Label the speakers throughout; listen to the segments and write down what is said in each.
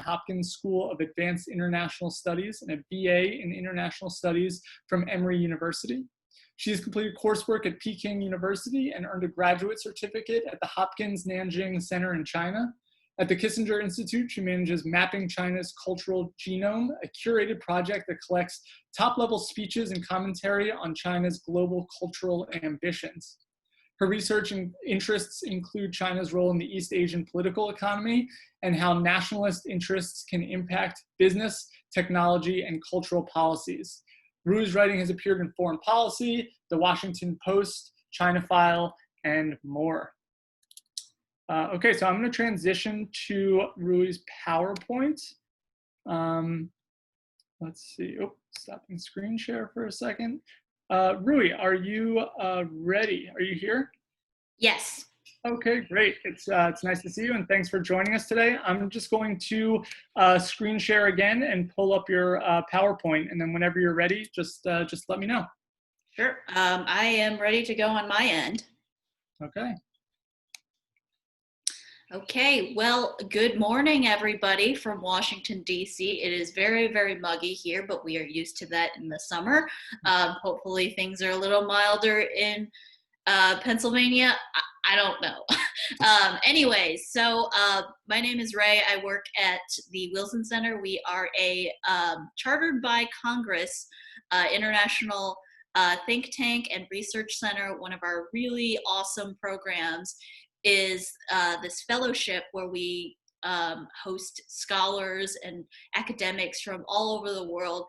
Speaker 1: Hopkins School of Advanced International Studies and a BA in International Studies from Emory University. She has completed coursework at Peking University and earned a graduate certificate at the Hopkins Nanjing Center in China. At the Kissinger Institute, she manages Mapping China's Cultural Genome, a curated project that collects top-level speeches and commentary on China's global cultural ambitions. Her research and interests include China's role in the East Asian political economy and how nationalist interests can impact business, technology, and cultural policies. Ru's writing has appeared in Foreign Policy, The Washington Post, China File, and more. Okay, so I'm going to transition to Rui's PowerPoint. Let's see. Oh, stopping screen share for a second. Rui, are you ready? Are you here?
Speaker 2: Yes.
Speaker 1: Okay, great. It's nice to see you, and thanks for joining us today. I'm just going to screen share again and pull up your PowerPoint, and then whenever you're ready, just let me know.
Speaker 2: Sure. I am ready to go on my end.
Speaker 1: Okay.
Speaker 2: Okay, well, good morning, everybody from Washington, D.C. It is very, very muggy here, but we are used to that in the summer. Hopefully things are a little milder in Pennsylvania. I don't know. Anyways, so my name is Ray. I work at the Wilson Center. We are a chartered by Congress international think tank and research center. One of our really awesome programs is this fellowship where we host scholars and academics from all over the world.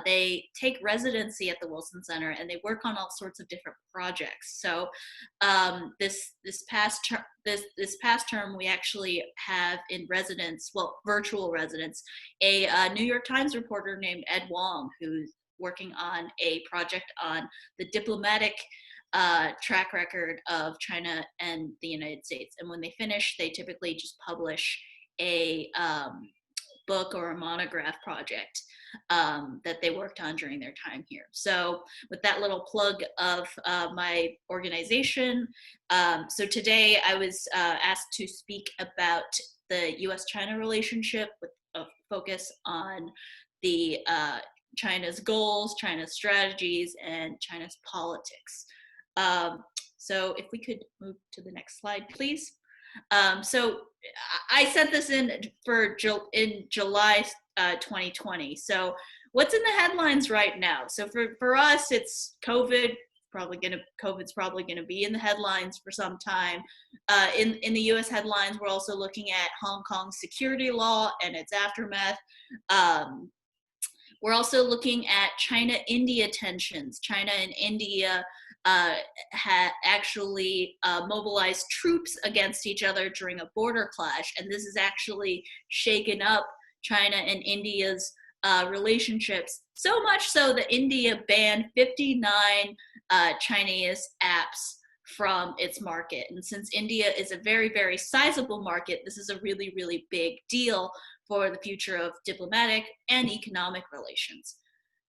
Speaker 2: They take residency at the Wilson Center and they work on all sorts of different projects. So this past term, we actually have in residence, well, virtual residence, a New York Times reporter named Ed Wong, who's working on a project on the diplomatic track record of China and the United States. And when they finish, they typically just publish a book or a monograph project that they worked on during their time here. So with that little plug of my organization, so today I was asked to speak about the US-China relationship with a focus on the China's goals, China's strategies, and China's politics. So if we could move to the next slide, please. So I sent this in July 2020. So what's in the headlines right now? So for us, it's COVID. COVID's probably gonna be in the headlines for some time. In the U.S. headlines, we're also looking at Hong Kong's security law and its aftermath. We're also looking at China-India tensions. China and India actually mobilized troops against each other during a border clash, and this has actually shaken up China and India's relationships, so much so that India banned 59 Chinese apps from its market. And since India is a very, very sizable market, this is a really, really big deal for the future of diplomatic and economic relations.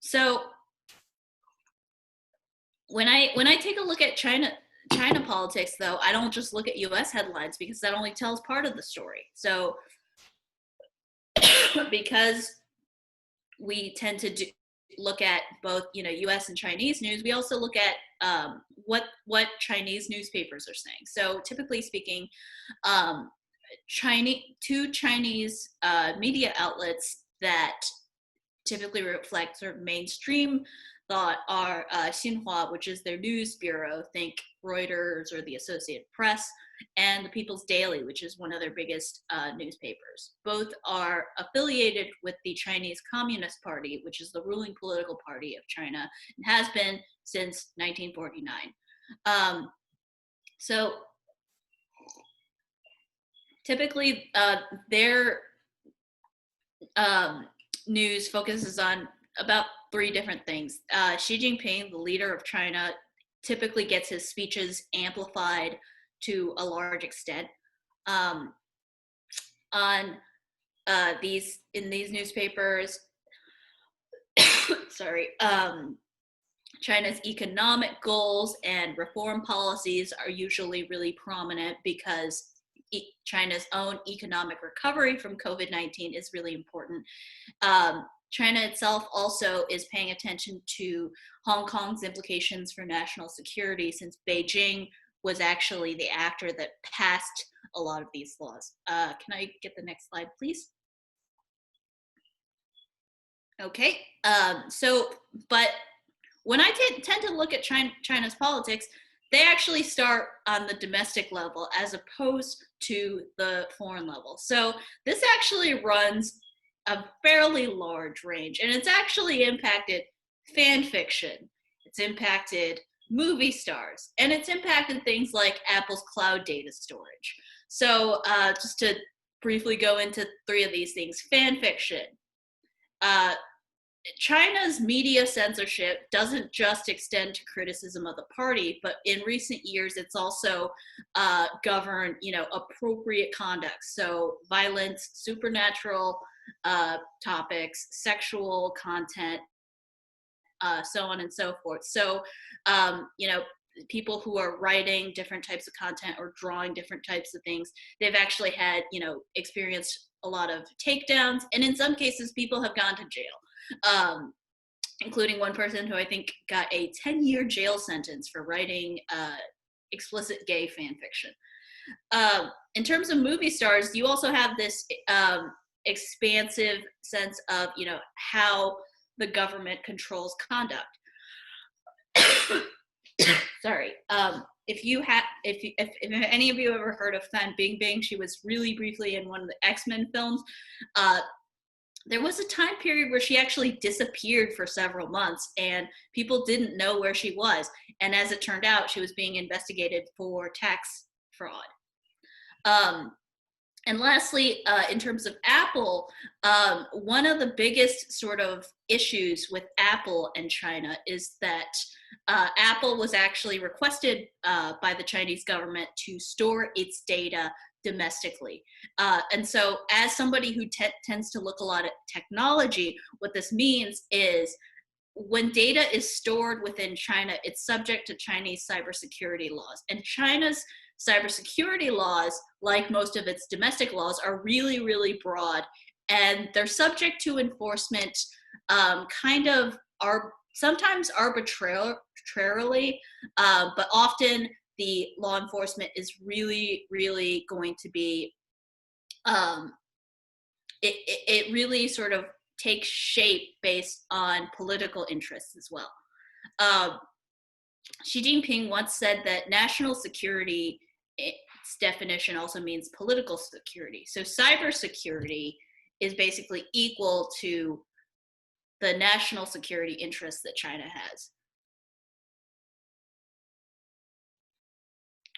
Speaker 2: So when I take a look at China politics, though, I don't just look at U.S. headlines because that only tells part of the story. So because we tend to look at both, U.S. and Chinese news, we also look at what Chinese newspapers are saying. So typically speaking, two Chinese media outlets that typically reflect sort of mainstream thought are Xinhua, which is their news bureau, think Reuters or the Associated Press, and the People's Daily, which is one of their biggest newspapers. Both are affiliated with the Chinese Communist Party, which is the ruling political party of China, and has been since 1949. So typically their news focuses on about three different things. Xi Jinping, the leader of China, typically gets his speeches amplified to a large extent. In these newspapers, China's economic goals and reform policies are usually really prominent because China's own economic recovery from COVID-19 is really important. China itself also is paying attention to Hong Kong's implications for national security, since Beijing was actually the actor that passed a lot of these laws. Can I get the next slide, please? Okay, but when I tend to look at China's politics, they actually start on the domestic level as opposed to the foreign level. So this actually runs a fairly large range, and it's actually impacted fan fiction, it's impacted movie stars, and it's impacted things like Apple's cloud data storage. So just to briefly go into 3 of these things. Fan fiction. China's media censorship doesn't just extend to criticism of the party, but in recent years, it's also governed, appropriate conduct. So violence, supernatural topics, sexual content, so on and so forth. So, people who are writing different types of content or drawing different types of things, they've actually had, experienced a lot of takedowns. And in some cases, people have gone to jail, including one person who I think got a 10-year jail sentence for writing explicit gay fan fiction. In terms of movie stars, you also have this expansive sense of, how the government controls conduct. Sorry. If any of you ever heard of Fan Bingbing, she was really briefly in one of the X-Men films. There was a time period where she actually disappeared for several months and people didn't know where she was. And as it turned out, she was being investigated for tax fraud. And lastly, in terms of Apple, one of the biggest sort of issues with Apple and China is that Apple was actually requested by the Chinese government to store its data domestically. And so as somebody who tends to look a lot at technology, what this means is when data is stored within China, it's subject to Chinese cybersecurity laws. And China's cybersecurity laws, like most of its domestic laws, are really, really broad, and they're subject to enforcement sometimes arbitrarily, but often the law enforcement is really, really going to be, it really sort of takes shape based on political interests as well. Xi Jinping once said that national security, its definition also means political security. So cybersecurity is basically equal to the national security interests that China has.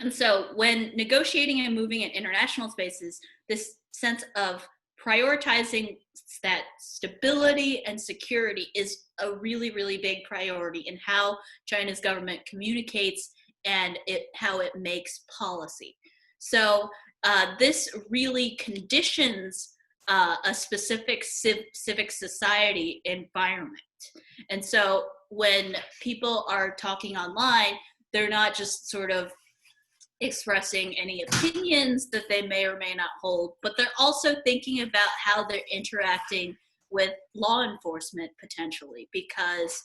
Speaker 2: And so when negotiating and moving in international spaces, this sense of prioritizing that stability and security is a really, really big priority in how China's government communicates and how it makes policy. So this really conditions a specific civic society environment. And so when people are talking online, they're not just sort of expressing any opinions that they may or may not hold, but they're also thinking about how they're interacting with law enforcement potentially, because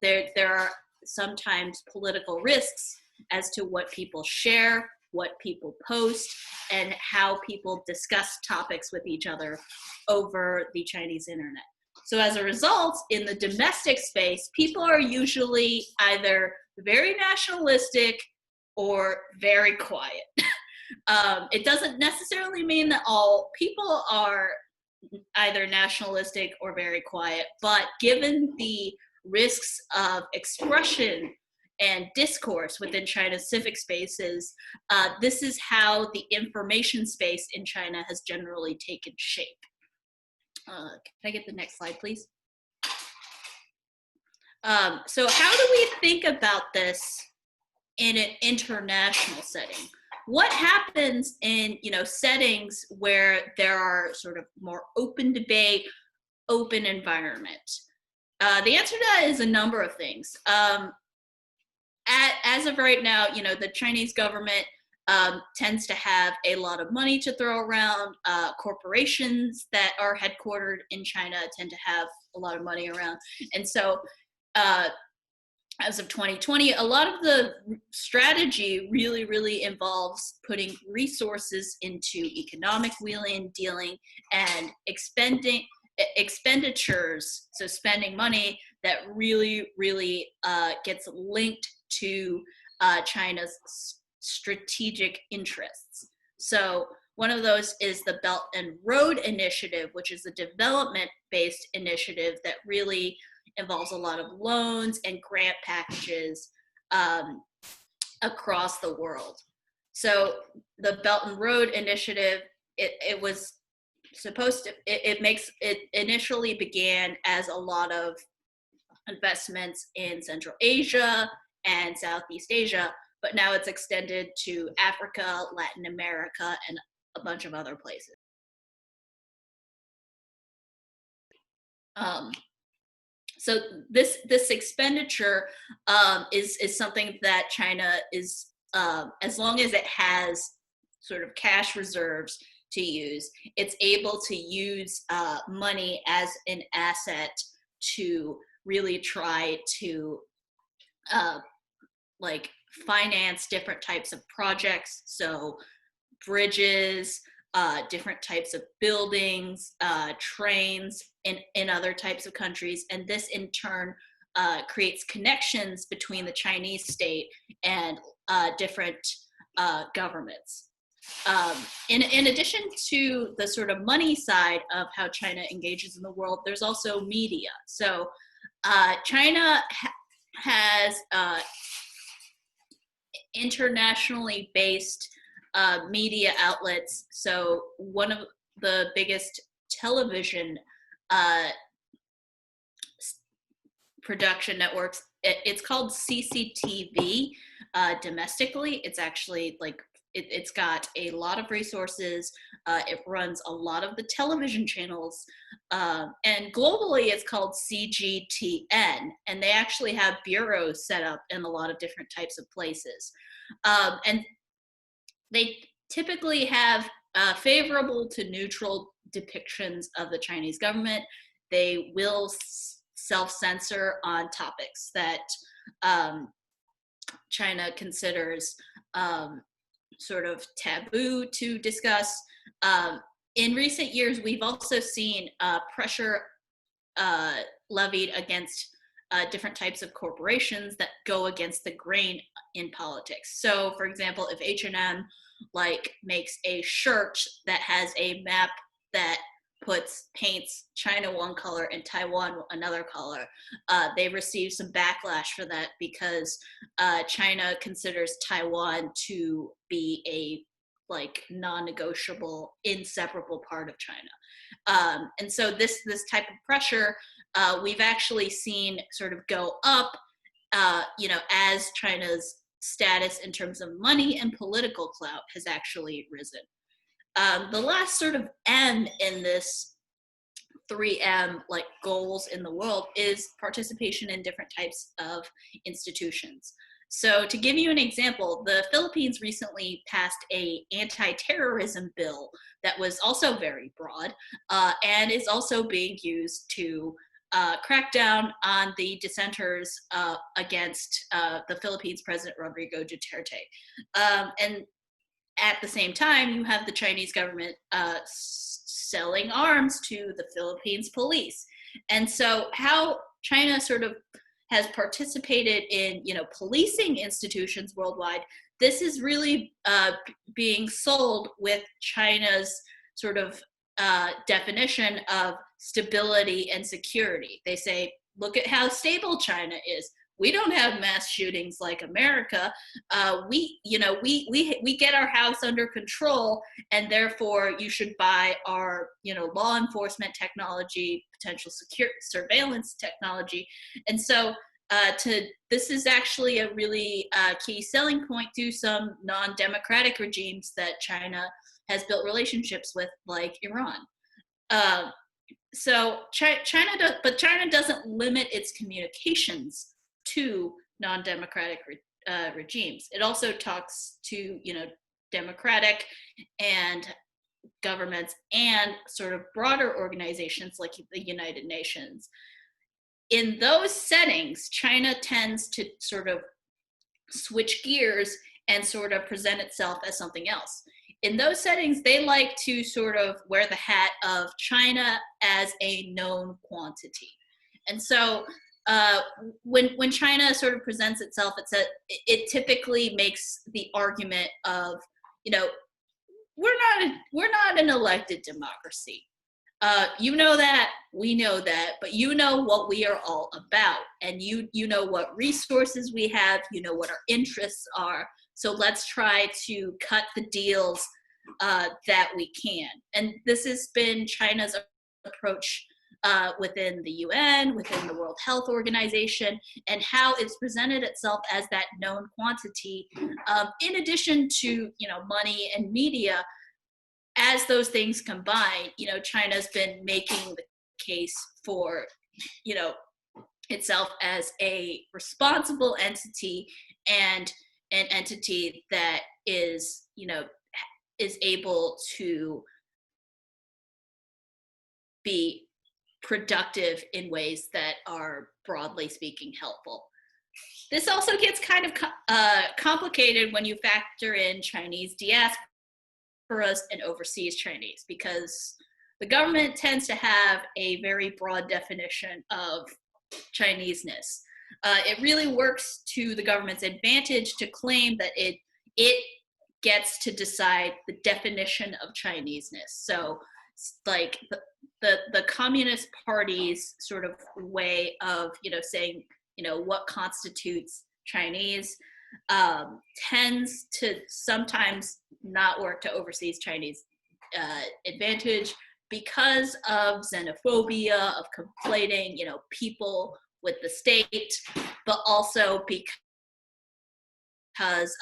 Speaker 2: there are sometimes political risks as to what people share, what people post, and how people discuss topics with each other over the Chinese internet. So as a result, in the domestic space, people are usually either very nationalistic or very quiet. It doesn't necessarily mean that all people are either nationalistic or very quiet, but given the risks of expression and discourse within China's civic spaces, this is how the information space in China has generally taken shape. Can I get the next slide, please? So how do we think about this in an international setting? What happens in settings where there are sort of more open debate, open environment? The answer to that is a number of things. As of right now, the Chinese government tends to have a lot of money to throw around. Corporations that are headquartered in China tend to have a lot of money around. And so as of 2020, a lot of the strategy really involves putting resources into economic wheeling, dealing, and expenditures, so spending money that really gets linked to China's strategic interests. So one of those is the Belt and Road Initiative, which is a development-based initiative that really involves a lot of loans and grant packages across the world. So the Belt and Road Initiative, it was supposed to, it initially began as a lot of investments in Central Asia and Southeast Asia, but now it's extended to Africa, Latin America, and a bunch of other places. So this expenditure is something that China is, as long as it has sort of cash reserves to use, it's able to use money as an asset to really try to like finance different types of projects. So bridges, different types of buildings, trains in other types of countries. And this in turn creates connections between the Chinese state and different governments. In addition to the sort of money side of how China engages in the world, there's also media. So China has internationally based media outlets. So one of the biggest television production networks, it's called CCTV domestically. It's actually like, it's got a lot of resources. It runs a lot of the television channels. And globally, it's called CGTN. And they actually have bureaus set up in a lot of different types of places. And they typically have favorable to neutral depictions of the Chinese government. They will self-censor on topics that China considers sort of taboo to discuss. In recent years, we've also seen pressure levied against different types of corporations that go against the grain in politics. So, for example, if H&M like makes a shirt that has a map that paints China one color and Taiwan another color, they receive some backlash for that because China considers Taiwan to be a like non-negotiable, inseparable part of China. And so this type of pressure we've actually seen sort of go up, as China's status in terms of money and political clout has actually risen. The last sort of M in this 3M like goals in the world is participation in different types of institutions. So to give you an example, the Philippines recently passed a anti-terrorism bill that was also very broad and is also being used to crack down on the dissenters against the Philippines President Rodrigo Duterte. And at the same time, you have the Chinese government selling arms to the Philippines police. And so how China sort of has participated in, policing institutions worldwide, this is really being sold with China's sort of definition of stability and security. They say, look at how stable China is. We don't have mass shootings like America. We get our house under control, and therefore you should buy our, law enforcement technology, potential secure surveillance technology. And so this is actually a really key selling point to some non-democratic regimes that China has built relationships with, like Iran. So China doesn't limit its communications to non-democratic regimes. It also talks to, democratic and governments and sort of broader organizations like the United Nations. In those settings, China tends to sort of switch gears and sort of present itself as something else. In those settings, they like to sort of wear the hat of China as a known quantity. And so when China sort of presents itself, it typically makes the argument of, you know, we're not an elected democracy. You know that, we know that, but you know what we are all about, and you know what resources we have, you know what our interests are. So let's try to cut the deals that we can. And this has been China's approach within the UN, within the World Health Organization, and how it's presented itself as that known quantity. In addition to, you know, money and media, as those things combine, you know, China's been making the case for, you know, itself as a responsible entity and an entity that is, you know, is able to be productive in ways that are, broadly speaking, helpful. This also gets kind of complicated when you factor in Chinese diasporas and overseas Chinese, because the government tends to have a very broad definition of Chineseness. It really works to the government's advantage to claim that it gets to decide the definition of Chineseness. So, like the Communist Party's sort of way of, you know, saying, you know, what constitutes Chinese tends to sometimes not work to overseas Chinese advantage because of xenophobia, of conflating, you know, people with the state, but also because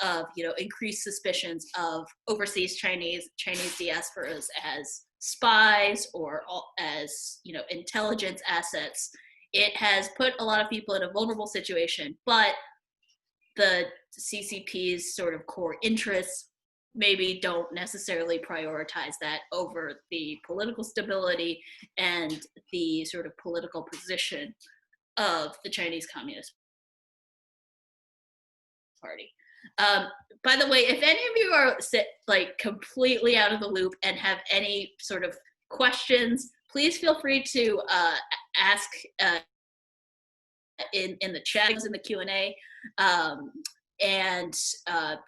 Speaker 2: of, you know, increased suspicions of overseas Chinese diasporas as spies or as, you know, intelligence assets. It has put a lot of people in a vulnerable situation, but the CCP's sort of core interests maybe don't necessarily prioritize that over the political stability and the sort of political position of the Chinese Communist Party. By the way, if any of you are like completely out of the loop and have any sort of questions, please feel free to ask in the chat, in the Q&A, and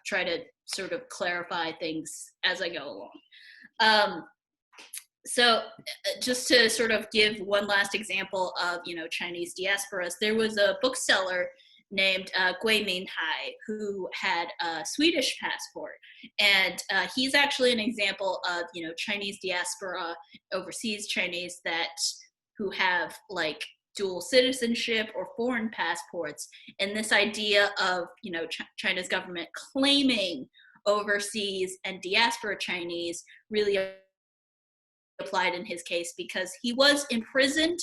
Speaker 2: try to sort of clarify things as I go along. So just to sort of give one last example of, you know, Chinese diasporas, there was a bookseller named Gui Minhai, who had a Swedish passport. And he's actually an example of, you know, Chinese diaspora, overseas Chinese who have like dual citizenship or foreign passports. And this idea of, you know, China's government claiming overseas and diaspora Chinese really applied in his case, because he was imprisoned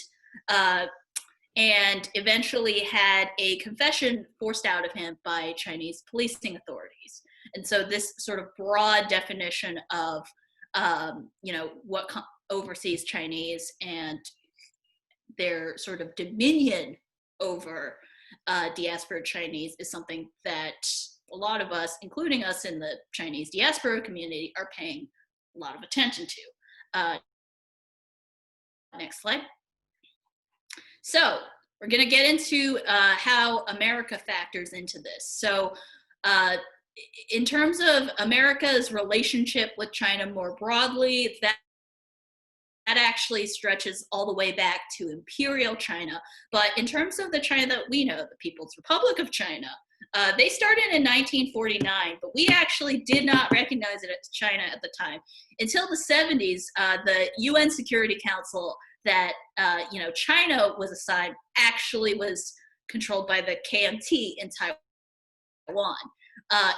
Speaker 2: and eventually had a confession forced out of him by Chinese policing authorities. And so this sort of broad definition of, you know, what overseas Chinese and their sort of dominion over diaspora Chinese is something that a lot of us, including us in the Chinese diaspora community, are paying a lot of attention to. Next slide. So we're going to get into how America factors into this. So in terms of America's relationship with China more broadly, that actually stretches all the way back to imperial China. But in terms of the China that we know, the People's Republic of China, they started in 1949, but we actually did not recognize it as China at the time. Until the 70s, the UN Security Council that, you know, China was assigned actually was controlled by the KMT in Taiwan.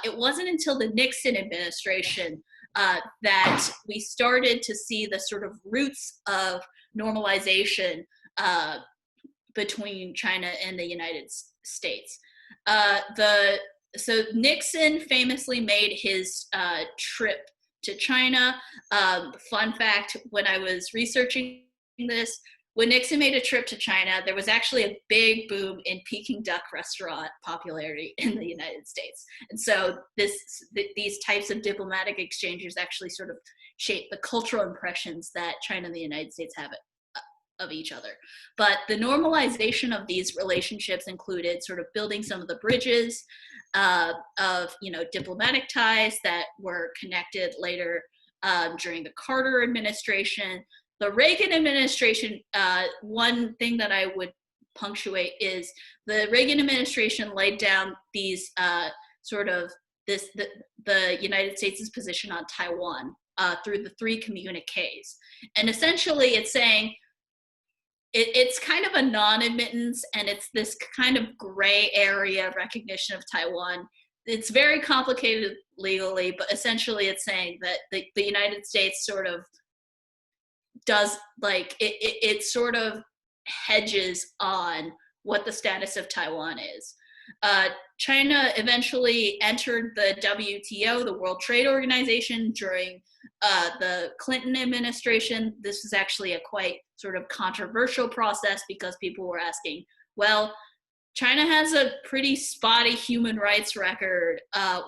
Speaker 2: It wasn't until the Nixon administration that we started to see the sort of roots of normalization between China and the United States. The so Nixon famously made his trip to China. Fun fact, when I was researching this, when Nixon made a trip to China, there was actually a big boom in Peking duck restaurant popularity in the United States. And so these types of diplomatic exchanges actually sort of shape the cultural impressions that China and the United States have of each other. But the normalization of these relationships included sort of building some of the bridges of diplomatic ties that were connected later during the Carter administration. The Reagan administration, one thing that I would punctuate is the Reagan administration laid down these the United States' position on Taiwan through the 3 communiques. And essentially it's saying, it's kind of a non-admittance, and it's this kind of gray area recognition of Taiwan. It's very complicated legally, but essentially it's saying that the United States sort of does, like, it sort of hedges on what the status of Taiwan is. China eventually entered the WTO, the World Trade Organization, during the Clinton administration. This was actually a quite sort of controversial process because people were asking, well, China has a pretty spotty human rights record.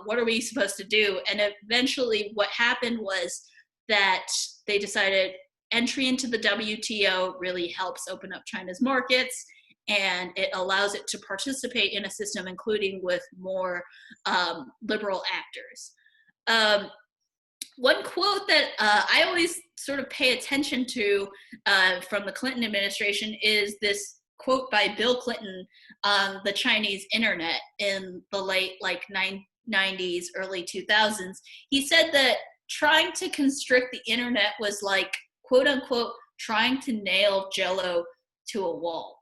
Speaker 2: What are we supposed to do? And eventually what happened was that they decided entry into the WTO really helps open up China's markets, and it allows it to participate in a system, including with more liberal actors. One quote that I always sort of pay attention to from the Clinton administration is this quote by Bill Clinton on the Chinese internet in the late 90s, early 2000s. He said that trying to constrict the internet was like, quote unquote, trying to nail Jell-O to a wall.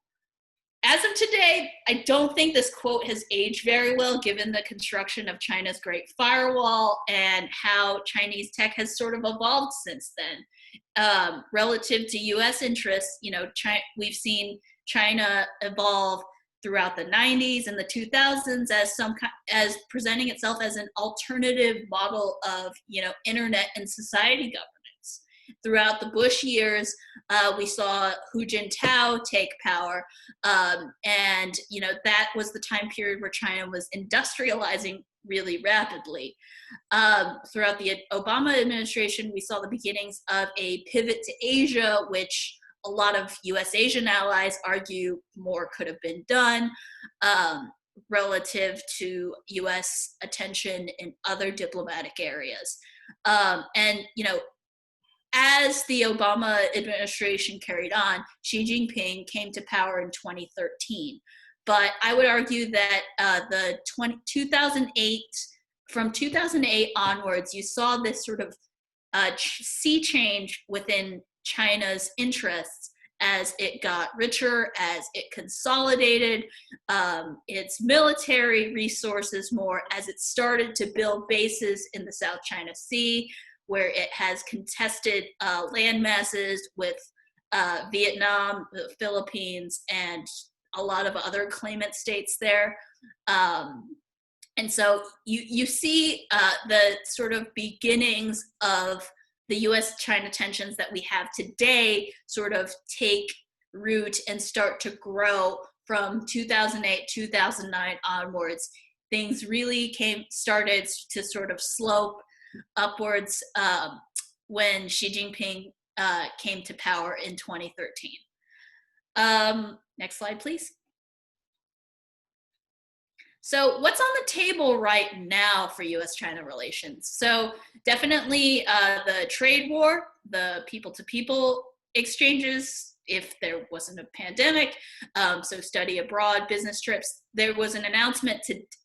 Speaker 2: As of today, I don't think this quote has aged very well, given the construction of China's Great Firewall and how Chinese tech has sort of evolved since then. Relative to U.S. interests, we've seen China evolve throughout the 90s and the 2000s as presenting itself as an alternative model of, internet and society governance. Throughout the Bush years, we saw Hu Jintao take power, and that was the time period where China was industrializing really rapidly. Throughout the Obama administration, we saw the beginnings of a pivot to Asia, which a lot of U.S. Asian allies argue more could have been done relative to U.S. attention in other diplomatic areas. As the Obama administration carried on, Xi Jinping came to power in 2013. But I would argue that 2008, from 2008 onwards, you saw this sort of sea change within China's interests as it got richer, as it consolidated its military resources more, as it started to build bases in the South China Sea, where it has contested land masses with Vietnam, the Philippines, and a lot of other claimant states there. And so you see the sort of beginnings of the US-China tensions that we have today sort of take root and start to grow from 2008, 2009 onwards. Things really started to sort of slope upwards when Xi Jinping came to power in 2013. Next slide, please. So what's on the table right now for US-China relations? So definitely the trade war, the people-to-people exchanges, if there wasn't a pandemic, so study abroad, business trips. There was an announcement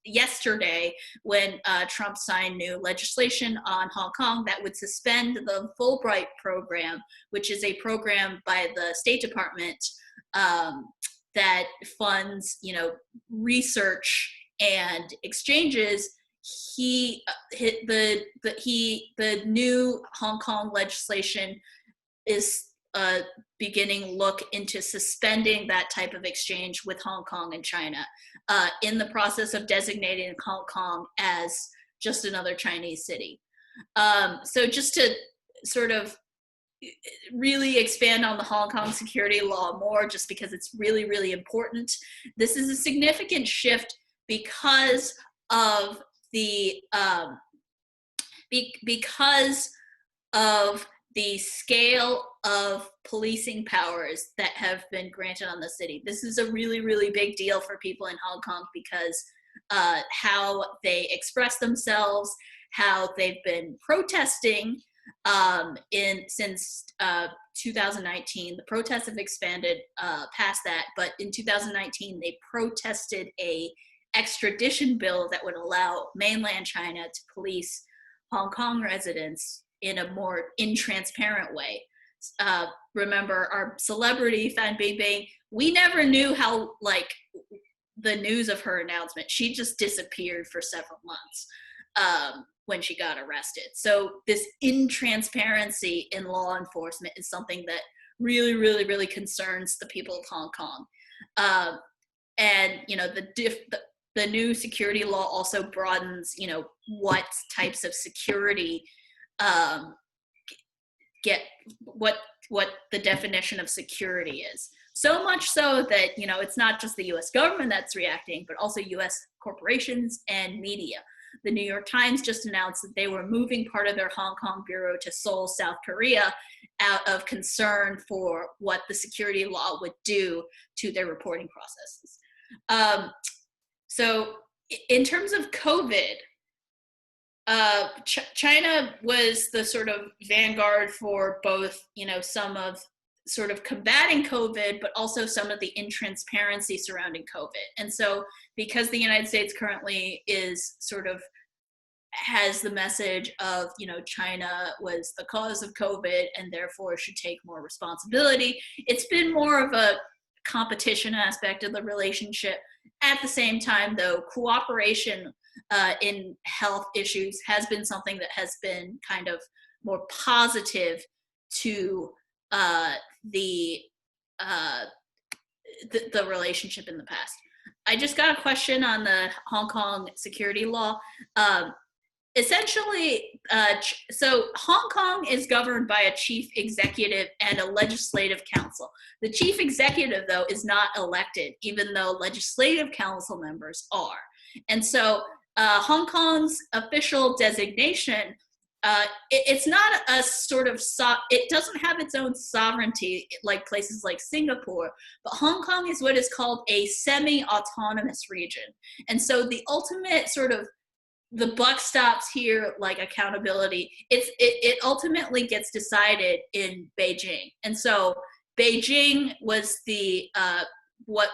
Speaker 2: yesterday when Trump signed new legislation on Hong Kong that would suspend the Fulbright program, which is a program by the State Department that funds, research and exchanges. The new Hong Kong legislation is beginning look into suspending that type of exchange with Hong Kong and China, in the process of designating Hong Kong as just another Chinese city. So just to sort of really expand on the Hong Kong security law more, just because it's really, really important. This is a significant shift because of the because of the scale of policing powers that have been granted on the city. This is a really, really big deal for people in Hong Kong because how they express themselves, how they've been protesting since 2019. The protests have expanded past that, but in 2019 they protested a extradition bill that would allow mainland China to police Hong Kong residents in a more intransparent way. Remember our celebrity Fan Bingbing, we never knew how, like, the news of her announcement, she just disappeared for several months when she got arrested. So this intransparency in law enforcement is something that really, really, really concerns the people of Hong Kong. And, you know, the new security law also broadens, you know, what types of security get, what the definition of security is. So much so that, you know, it's not just the US government that's reacting, but also US corporations and media. The New York Times just announced that they were moving part of their Hong Kong bureau to Seoul, South Korea, out of concern for what the security law would do to their reporting processes. So in terms of COVID, China was the sort of vanguard for both, you know, some of sort of combating COVID, but also some of the intransparency surrounding COVID. And so because the United States currently is sort of has the message of, you know, China was the cause of COVID and therefore should take more responsibility, it's been more of a competition aspect of the relationship. At the same time, though, cooperation in health issues has been something that has been kind of more positive to the relationship in the past. I just got a question on the Hong Kong security law. Essentially, so Hong Kong is governed by a chief executive and a legislative council. The chief executive, though, is not elected, even though legislative council members are. And so Hong Kong's official designation, it's not a sort of, it doesn't have its own sovereignty like places like Singapore, but Hong Kong is what is called a semi-autonomous region. And so the ultimate sort of, the buck stops here, like accountability, it ultimately gets decided in Beijing. And so Beijing was the, what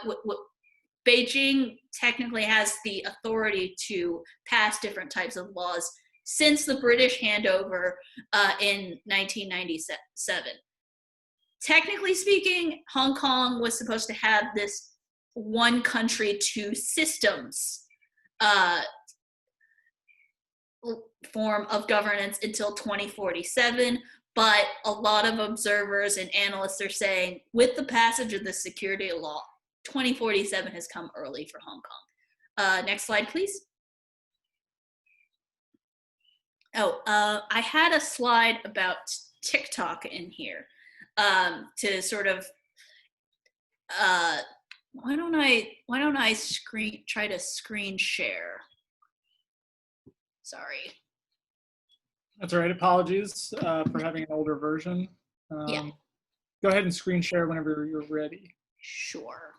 Speaker 2: Beijing technically has the authority to pass different types of laws since the British handover in 1997. Technically speaking, Hong Kong was supposed to have this one country, two systems form of governance until 2047, but a lot of observers and analysts are saying with the passage of the security law, 2047 has come early for Hong Kong. Next slide, please. Oh, I had a slide about TikTok in here to sort of, why don't I try to screen share? Sorry.
Speaker 1: That's all right. Apologies for having an older version.
Speaker 2: Yeah.
Speaker 1: Go ahead and screen share whenever you're ready.
Speaker 2: Sure.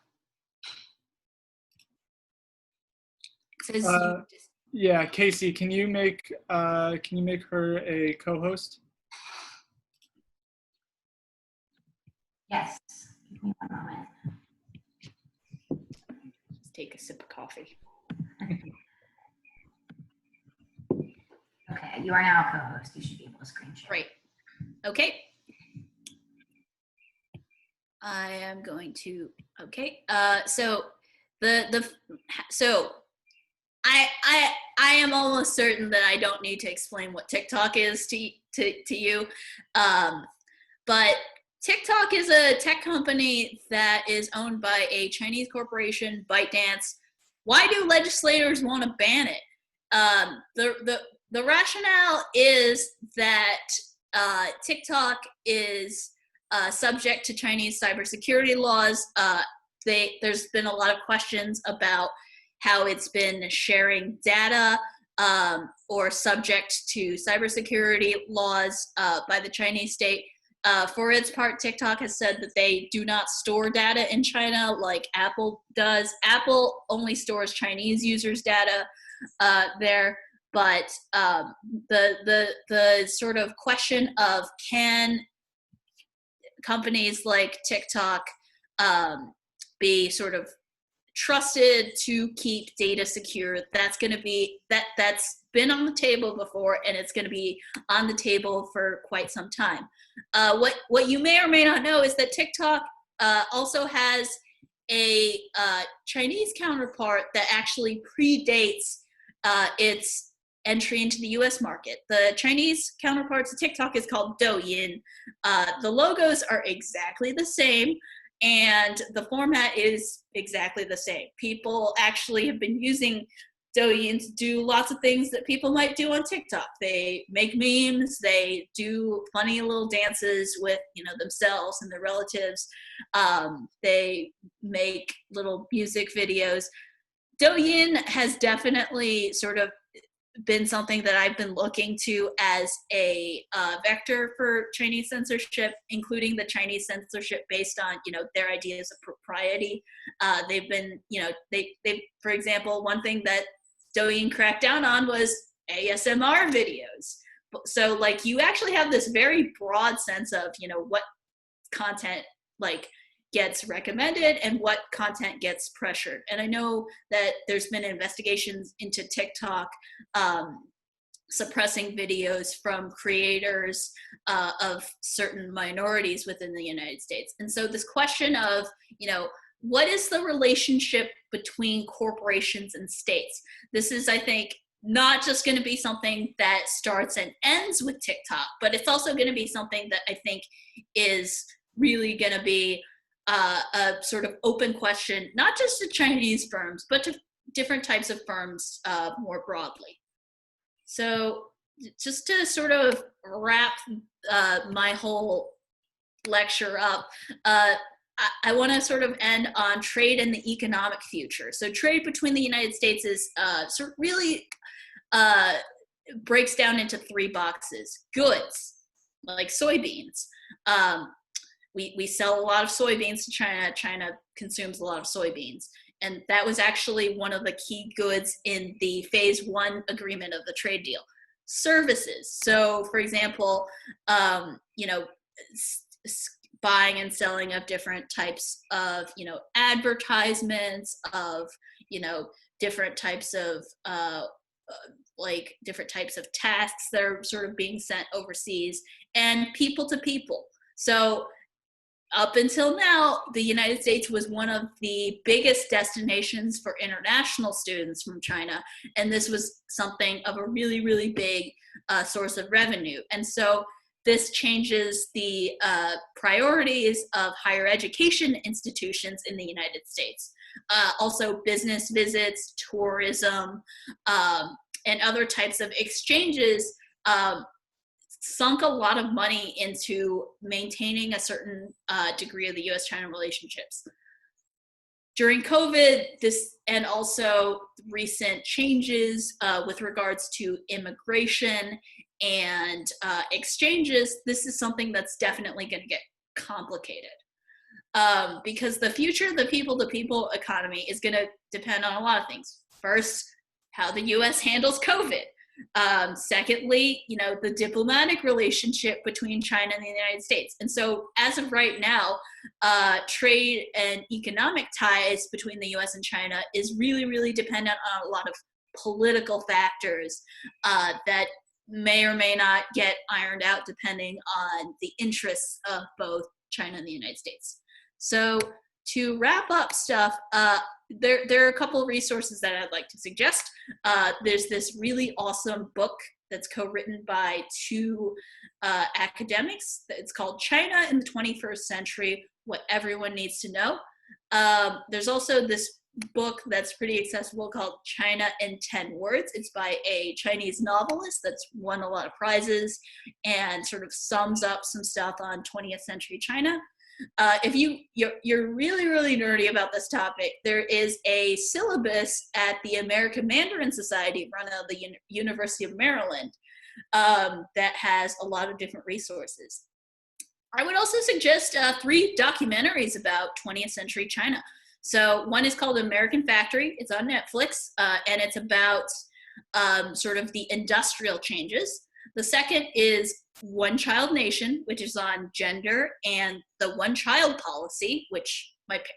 Speaker 2: It says
Speaker 1: yeah, Casey, can you make her a co-host?
Speaker 3: Yes. Give me one moment.
Speaker 2: Just take a sip of coffee.
Speaker 3: Okay, you are now a co-host. You should be able to screen share.
Speaker 2: Great. Okay. I am going to, okay. So I am almost certain that I don't need to explain what TikTok is to you. But TikTok is a tech company that is owned by a Chinese corporation, ByteDance. Why do legislators want to ban it? The rationale is that TikTok is subject to Chinese cybersecurity laws. There's been a lot of questions about how it's been sharing data or subject to cybersecurity laws by the Chinese state. For its part, TikTok has said that they do not store data in China like Apple does. Apple only stores Chinese users' data there. But the sort of question of, can companies like TikTok be sort of trusted to keep data secure, that's been on the table before, and it's going to be on the table for quite some time. What you may or may not know is that TikTok also has a Chinese counterpart that actually predates its entry into the US market. The Chinese counterpart to TikTok is called Douyin. The logos are exactly the same, and the format is exactly the same. People actually have been using Douyin to do lots of things that people might do on TikTok. They make memes, they do funny little dances with, themselves and their relatives. They make little music videos. Douyin has definitely sort of been something that I've been looking to as a vector for Chinese censorship, including the Chinese censorship based on, their ideas of propriety. They've been, for example, one thing that Douyin cracked down on was ASMR videos. So like, you actually have this very broad sense of, what content gets recommended and what content gets pressured. And I know that there's been investigations into TikTok suppressing videos from creators of certain minorities within the United States. And so this question of, what is the relationship between corporations and states? This is, I think, not just going to be something that starts and ends with TikTok, but it's also going to be something that I think is really going to be a sort of open question, not just to Chinese firms, but to different types of firms more broadly. So just to sort of wrap my whole lecture up, I want to sort of end on trade and the economic future. So trade between the United States is sort of really breaks down into three boxes. Goods, like soybeans. We sell a lot of soybeans to China. China consumes a lot of soybeans. And that was actually one of the key goods in the phase 1 agreement of the trade deal. Services. So for example, buying and selling of different types of, advertisements, of, different types of, different types of tasks that are sort of being sent overseas, and people to people. So up until now, the United States was one of the biggest destinations for international students from China, and this was something of a really, really big source of revenue. And so this changes the priorities of higher education institutions in the United States. Also business visits, tourism, and other types of exchanges sunk a lot of money into maintaining a certain degree of the US-China relationships. During COVID, and also recent changes with regards to immigration and exchanges, this is something that's definitely going to get complicated. Because the future of the people-to-people economy is going to depend on a lot of things. First, how the US handles COVID. Secondly, the diplomatic relationship between China and the United States. And so as of right now, trade and economic ties between the US and China is really, really dependent on a lot of political factors that may or may not get ironed out depending on the interests of both China and the United States. So to wrap up stuff, there are a couple of resources that I'd like to suggest. There's this really awesome book that's co-written by two academics. It's called China in the 21st Century, What Everyone Needs to Know. There's also this book that's pretty accessible called China in 10 Words. It's by a Chinese novelist that's won a lot of prizes and sort of sums up some stuff on 20th century China. If you're really, really nerdy about this topic, there is a syllabus at the American Mandarin Society run out of the University of Maryland that has a lot of different resources. I would also suggest 3 documentaries about 20th century China. So one is called American Factory. It's on Netflix, and it's about sort of the industrial changes. The second is One Child Nation, which is on gender and the one-child policy, which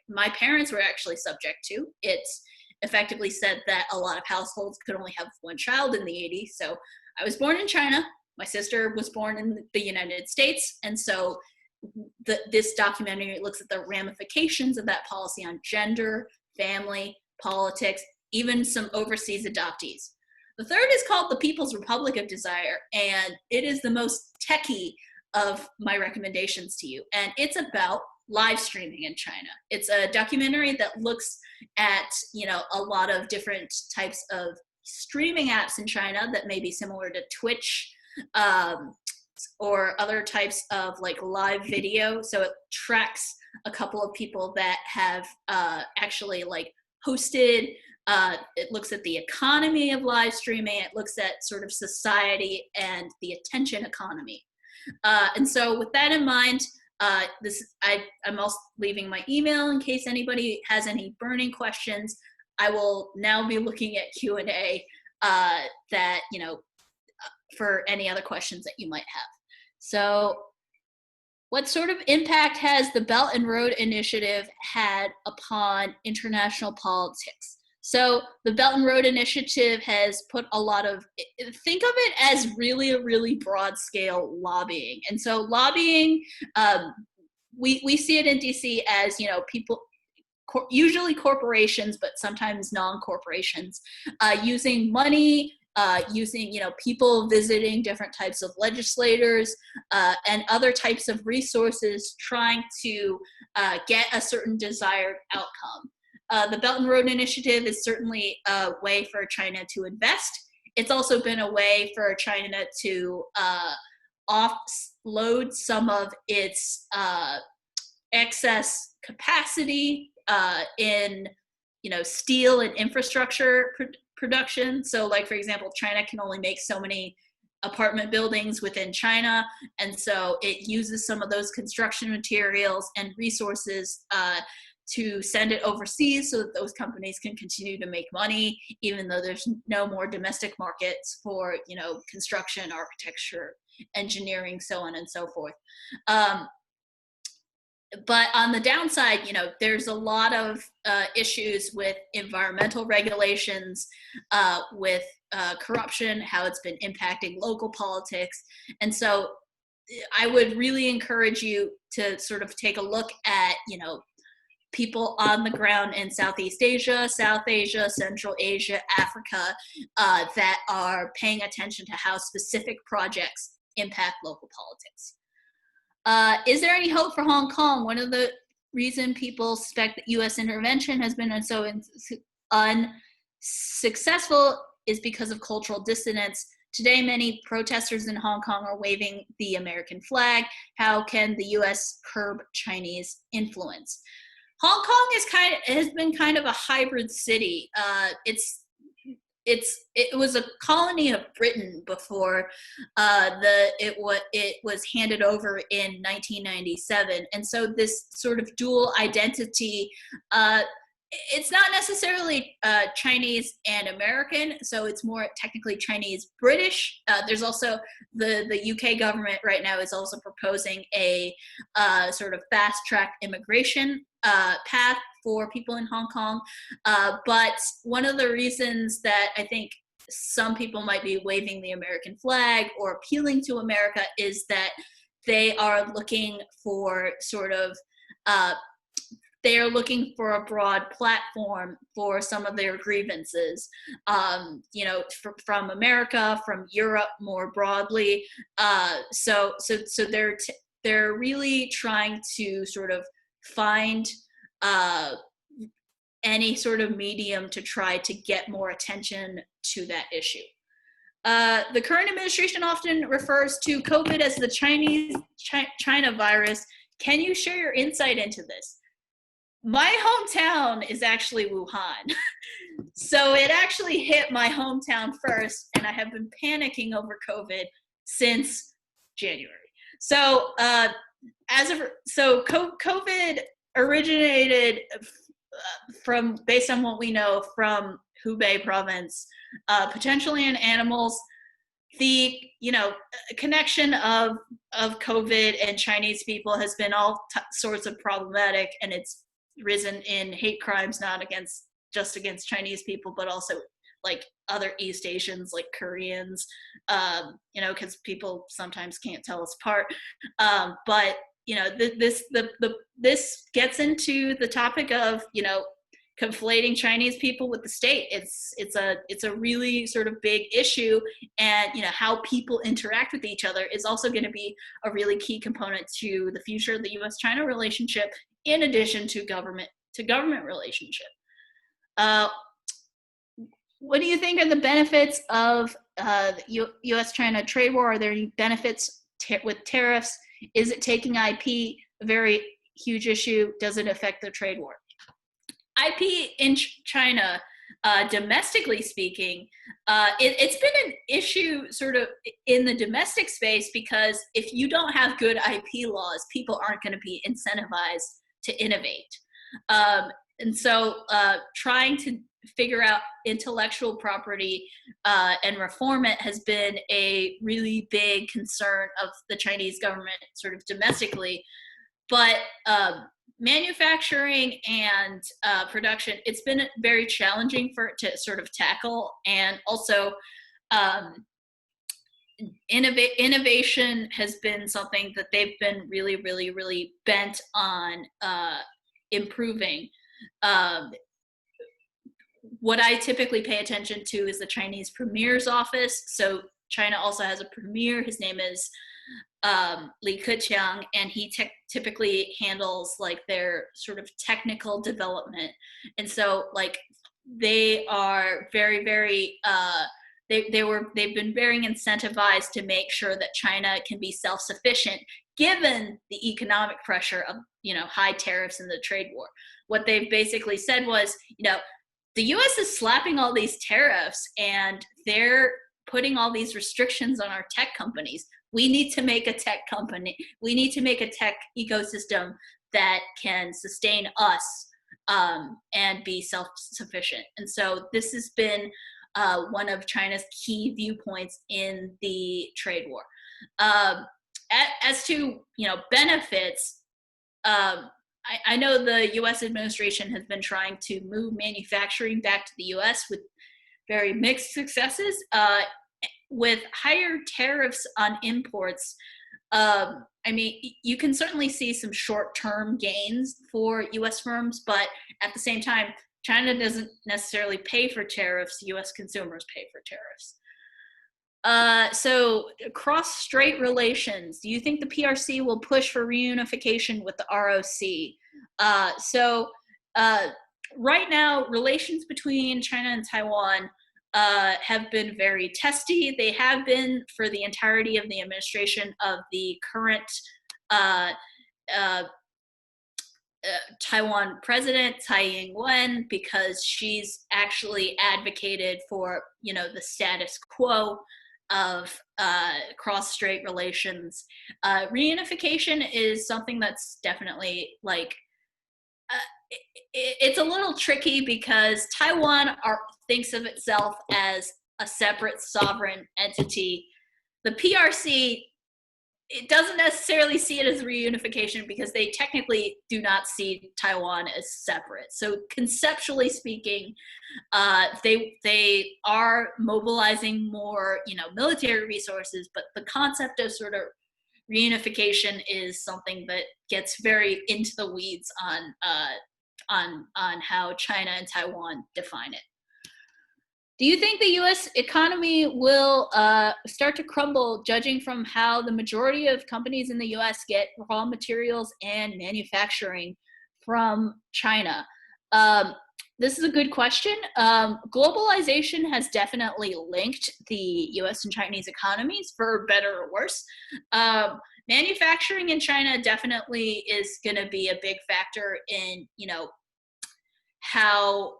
Speaker 2: my parents were actually subject to. It's effectively said that a lot of households could only have one child in the 80s. So I was born in China. My sister was born in the United States. And so this documentary looks at the ramifications of that policy on gender, family, politics, even some overseas adoptees. The third is called The People's Republic of Desire, and it is the most techie of my recommendations to you. And it's about live streaming in China. It's a documentary that looks at, a lot of different types of streaming apps in China that may be similar to Twitch, or other types of like live video. So it tracks a couple of people that have actually like hosted. It looks at the economy of live streaming. It looks at sort of society and the attention economy. And so with that in mind, I'm also leaving my email in case anybody has any burning questions. I will now be looking at Q&A that, for any other questions that you might have. So what sort of impact has the Belt and Road Initiative had upon international politics? So the Belt and Road Initiative has put a lot of, think of it as really a really broad scale lobbying. And so lobbying, we see it in DC as, people, usually corporations, but sometimes non-corporations, using money, using people visiting different types of legislators and other types of resources trying to get a certain desired outcome. The Belt and Road Initiative is certainly a way for China to invest. It's also been a way for China to offload some of its excess capacity in steel and infrastructure production. So like, for example, China can only make so many apartment buildings within China. And so it uses some of those construction materials and resources to send it overseas so that those companies can continue to make money, even though there's no more domestic markets for, construction, architecture, engineering, so on and so forth. But on the downside, there's a lot of issues with environmental regulations, with corruption, how it's been impacting local politics. And so I would really encourage you to sort of take a look at, people on the ground in Southeast Asia, South Asia, Central Asia, Africa, that are paying attention to how specific projects impact local politics. Is there any hope for Hong Kong? One of the reasons people suspect that U.S. intervention has been so unsuccessful is because of cultural dissonance. Today, many protesters in Hong Kong are waving the American flag. How can the U.S. curb Chinese influence? Hong Kong has been kind of a hybrid city. It was a colony of Britain before it was handed over in 1997, and so this sort of dual identity. It's not necessarily Chinese and American, so it's more technically Chinese British. There's also the UK government right now is also proposing a sort of fast track immigration path for people in Hong Kong. But one of the reasons that I think some people might be waving the American flag or appealing to America is that they are looking for sort of they are looking for a broad platform for some of their grievances, from America, from Europe more broadly. So they're really trying to sort of find any sort of medium to try to get more attention to that issue. The current administration often refers to COVID as the China virus. Can you share your insight into this? My hometown is actually Wuhan. So it actually hit my hometown first, and I have been panicking over COVID since January. So COVID originated based on what we know, from Hubei province, potentially in animals. The connection of COVID and Chinese people has been all sorts of problematic, and it's risen in hate crimes, not just against Chinese people, but also like other East Asians, like Koreans, because people sometimes can't tell us apart. But this gets into the topic of conflating Chinese people with the state. It's a really sort of big issue, and how people interact with each other is also going to be a really key component to the future of the U.S.-China relationship, in addition to government relationship. What do you think are the benefits of the U.S.-China trade war? Are there any benefits with tariffs? Is it taking IP a very huge issue? Does it affect the trade war? IP in China, domestically speaking, it's been an issue sort of in the domestic space, because if you don't have good IP laws, people aren't going to be incentivized to innovate. And so trying to figure out intellectual property and reform it has been a really big concern of the Chinese government sort of domestically. But manufacturing and production, it's been very challenging for it to sort of tackle. And also innovation has been something that they've been really, really, really bent on improving. What I typically pay attention to is the Chinese Premier's office. So China also has a premier. His name is Li Keqiang, and he typically handles like their sort of technical development. And so like they are very, very they've been very incentivized to make sure that China can be self-sufficient, given the economic pressure of high tariffs in the trade war. What they've basically said was, the US is slapping all these tariffs and they're putting all these restrictions on our tech companies. We need to make a tech company. We need to make a tech ecosystem that can sustain us and be self-sufficient. And so this has been one of China's key viewpoints in the trade war. As to benefits, I know the U.S. administration has been trying to move manufacturing back to the U.S. with very mixed successes. With higher tariffs on imports, you can certainly see some short-term gains for U.S. firms, but at the same time, China doesn't necessarily pay for tariffs. U.S. consumers pay for tariffs. So cross-strait relations, do you think the PRC will push for reunification with the ROC? Right now, relations between China and Taiwan have been very testy. They have been for the entirety of the administration of the current Taiwan president, Tsai Ing-wen, because she's actually advocated for, the status quo of cross-strait relations. Reunification is something that's definitely it's a little tricky, because Taiwan thinks of itself as a separate sovereign entity. The PRC, it doesn't necessarily see it as reunification, because they technically do not see Taiwan as separate. So conceptually speaking, they are mobilizing more, military resources, but the concept of sort of reunification is something that gets very into the weeds on on how China and Taiwan define it. Do you think the U.S. economy will start to crumble, judging from how the majority of companies in the U.S. get raw materials and manufacturing from China? This is a good question. Globalization has definitely linked the U.S. and Chinese economies, for better or worse. Manufacturing in China definitely is going to be a big factor in, how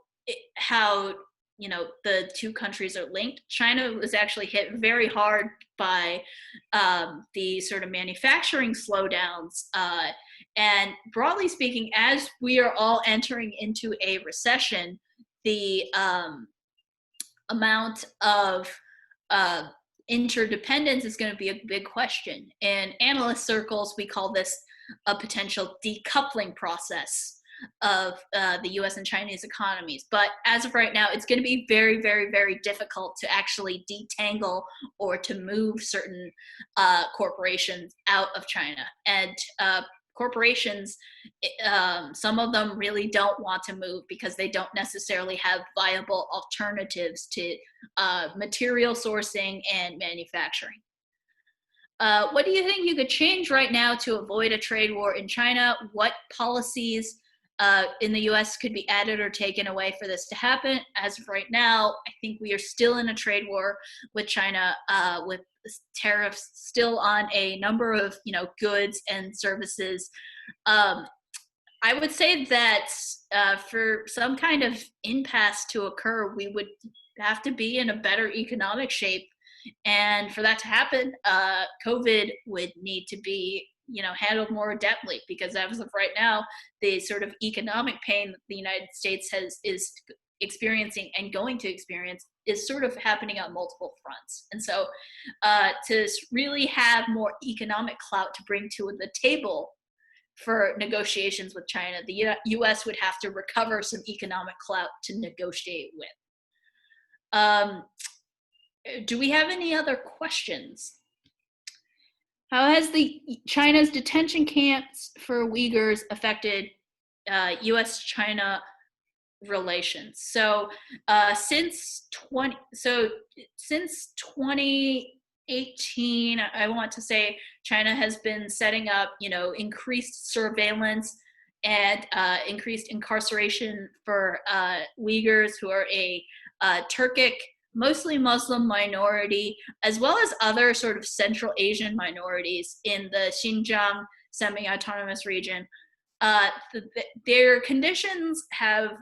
Speaker 2: the two countries are linked. China was actually hit very hard by the sort of manufacturing slowdowns. And broadly speaking, as we are all entering into a recession, the amount of interdependence is going to be a big question. In analyst circles, we call this a potential decoupling process of the US and Chinese economies. But as of right now, it's going to be very, very, very difficult to actually detangle or to move certain corporations out of China. And corporations, some of them really don't want to move because they don't necessarily have viable alternatives to material sourcing and manufacturing. What do you think you could change right now to avoid a trade war in China? What policies in the US could be added or taken away for this to happen? As of right now, I think we are still in a trade war with China, with tariffs still on a number of goods and services. I would say that for some kind of impasse to occur, we would have to be in a better economic shape. And for that to happen, COVID would need to be handled more adeptly, because as of right now, the sort of economic pain that the United States is experiencing and going to experience is sort of happening on multiple fronts. And so to really have more economic clout to bring to the table for negotiations with China, the US would have to recover some economic clout to negotiate with. Do we have any other questions? How has China's detention camps for Uyghurs affected U.S.-China relations? So since 2018, I want to say China has been setting up, increased surveillance and increased incarceration for Uyghurs, who are a Turkic, mostly Muslim minority, as well as other sort of Central Asian minorities in the Xinjiang semi-autonomous region. Their conditions have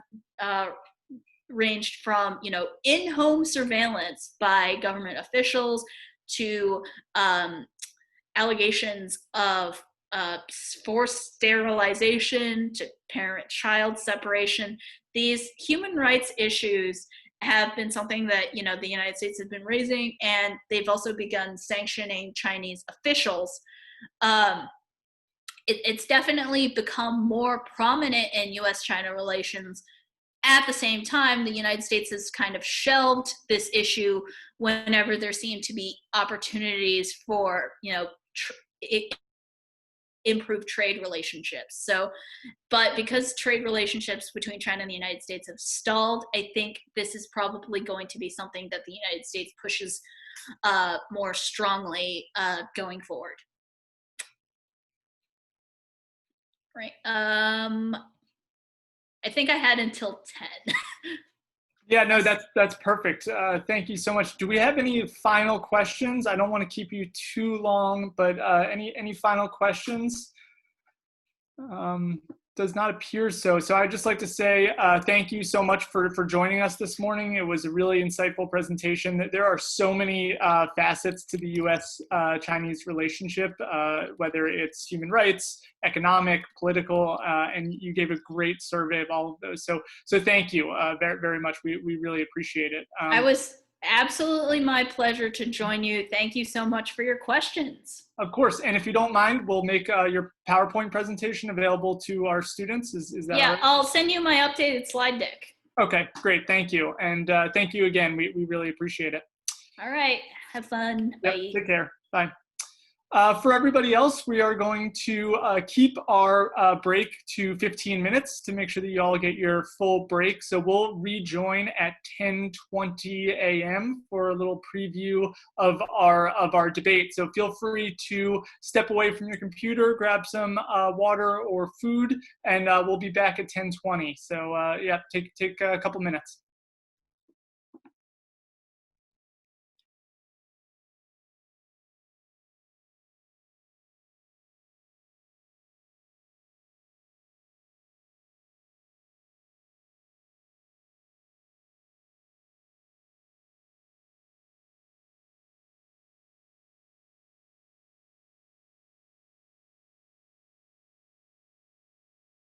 Speaker 2: ranged from, in-home surveillance by government officials to allegations of forced sterilization to parent-child separation. These human rights issues have been something that the United States has been raising, and they've also begun sanctioning Chinese officials. It's definitely become more prominent in U.S.-China relations. At the same time, the United States has kind of shelved this issue whenever there seem to be opportunities for improve trade relationships. But because trade relationships between China and the United States have stalled, I think this is probably going to be something that the United States pushes more strongly going forward. Right. I think I had until 10.
Speaker 1: Yeah, no, that's perfect. Thank you so much. Do we have any final questions? I don't want to keep you too long, but any final questions? Does not appear so. So I'd just like to say thank you so much for joining us this morning. It was a really insightful presentation. There are so many facets to the U.S.-Chinese relationship, whether it's human rights, economic, political, and you gave a great survey of all of those. So thank you very, very much. We really appreciate it.
Speaker 2: I was absolutely my pleasure to join you. Thank you so much for your questions.
Speaker 1: Of course, and if you don't mind, we'll make your PowerPoint presentation available to our students. Is that
Speaker 2: yeah,
Speaker 1: all right?
Speaker 2: I'll send you my updated slide deck.
Speaker 1: Okay, great, thank you. And thank you again, we really appreciate it.
Speaker 2: All right, have fun,
Speaker 1: Yep,
Speaker 2: bye.
Speaker 1: take care, bye. For everybody else, we are going to keep our break to 15 minutes to make sure that you all get your full break. So we'll rejoin at 10:20 a.m. for a little preview of our debate. So feel free to step away from your computer, grab some water or food, and we'll be back at 10:20. So yeah, take a couple minutes.